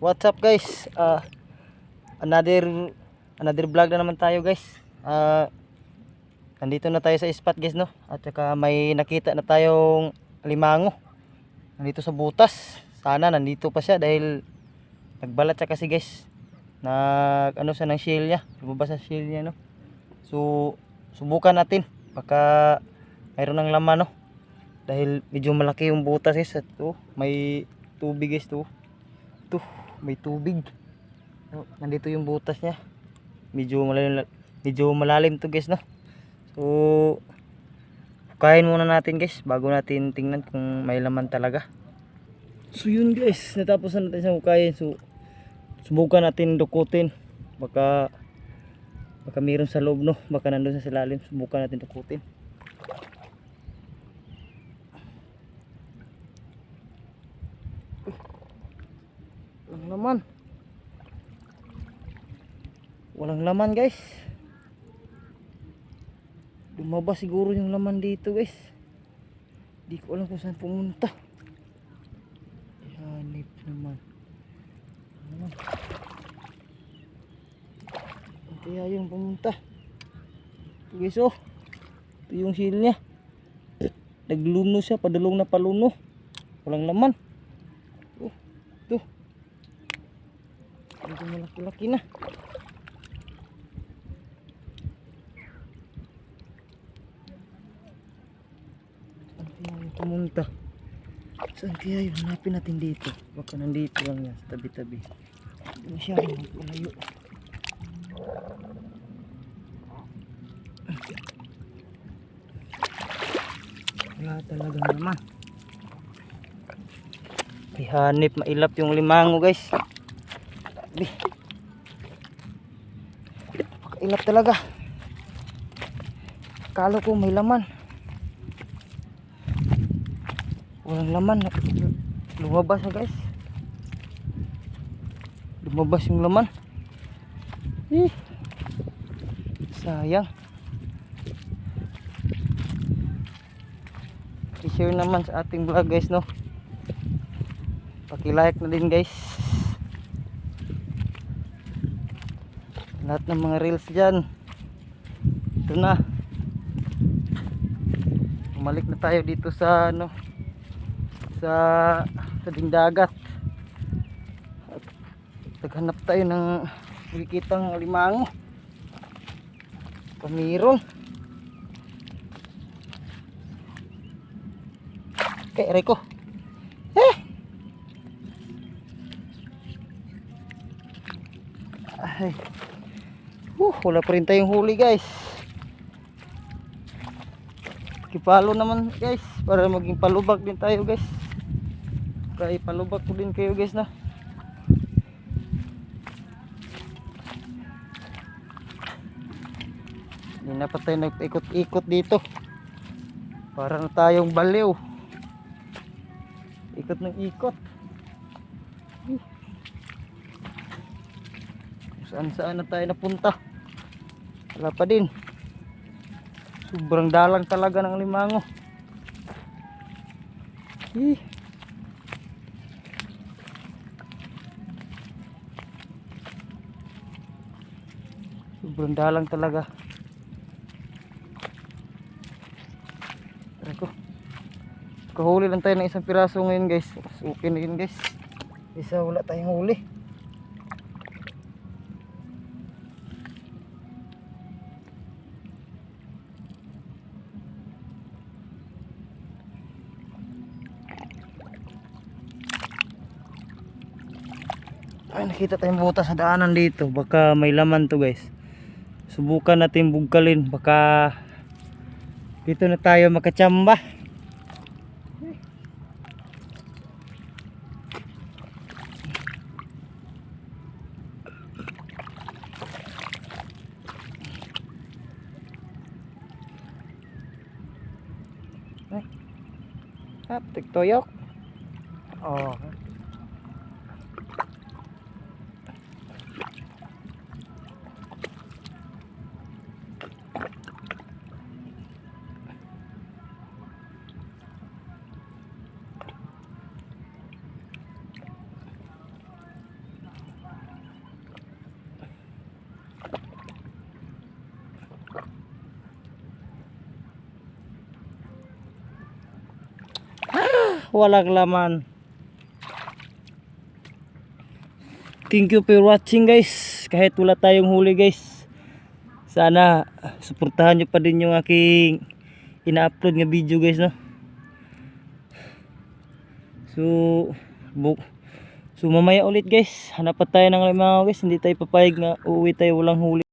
What's up guys? Another vlog na naman tayo guys. Nandito na tayo sa spot guys, no? At saka may nakita na tayong alimango nandito sa butas. Sana nandito pa siya dahil nagbalat siya kasi guys. Siya ng shell niya. Lumabas sa shell niya, no? So subukan natin. Baka mayroon ng laman, no? Dahil medyo malaki yung butas guys. At may tubig guys to. May tubig. Nandito yung butas niya. Medyo malalim to guys, no? So kain muna natin guys bago natin tingnan kung may laman talaga. So yun guys, natapos na natin sa hukayin. So subukan natin dukutin. Baka mayroon sa loob, no? Baka nandun sa ilalim. Subukan natin dukutin. Walang laman guys. Lumabas siguro yung laman dito guys. Di ko alam kung saan pumunta. Hanip naman. Kaya yung pumunta. Ito guys, ito yung seal nya. Nagluno siya, padulong na paluno. Walang laman. Ito malaki-laki na. Pumunta. Saan kaya yun? Hanapin natin dito. Baka nandito lang yan sa tabi-tabi. Hindi masyadong magpulayo. Wala talagang naman. Hanip, mailap yung limango guys. Ilap talaga. Kala ko may laman. Walang laman. Lumabas na guys. Lumabas yung laman. Sayang. I-share naman sa ating vlog guys, no? Paki-like na din guys. Lahat ng mga reels dyan. Ito na. Bumalik na tayo dito sa sa dagat. At naghanap tayo ng makikitang limango. Pamirong. Okay, Rico. Ay. Wala pa rin tayong huli guys. Kipalo naman guys para maging palubak din tayo guys. Kaya palubak ko din kayo guys na. Hindi na pa tayo nag-ikot-ikot dito. Para na tayong baliw. Ikot ng ikot. Saan na tayo napunta. Wala pa din. Sobrang dalang talaga ng limango. Sobrang dalang talaga. Tara ko. Kahuli lang tayo ng isang piraso ngayon guys. Okay na yun guys. Isa wala tayong huli. Ay, nakita tayong butas sa daanan dito. Baka may laman to guys. Subukan natin bugkalin. Baka dito na tayo makachamba. Tigtoyok. Oh. walang laman. Thank you for watching guys. Kahit wala tayong huli guys, sana suportahan nyo pa din yung aking ina-upload nga video guys, no. So mamaya ulit guys, hanap pa tayo ng limango guys. Hindi tayo papayag na uuwi tayo walang huli.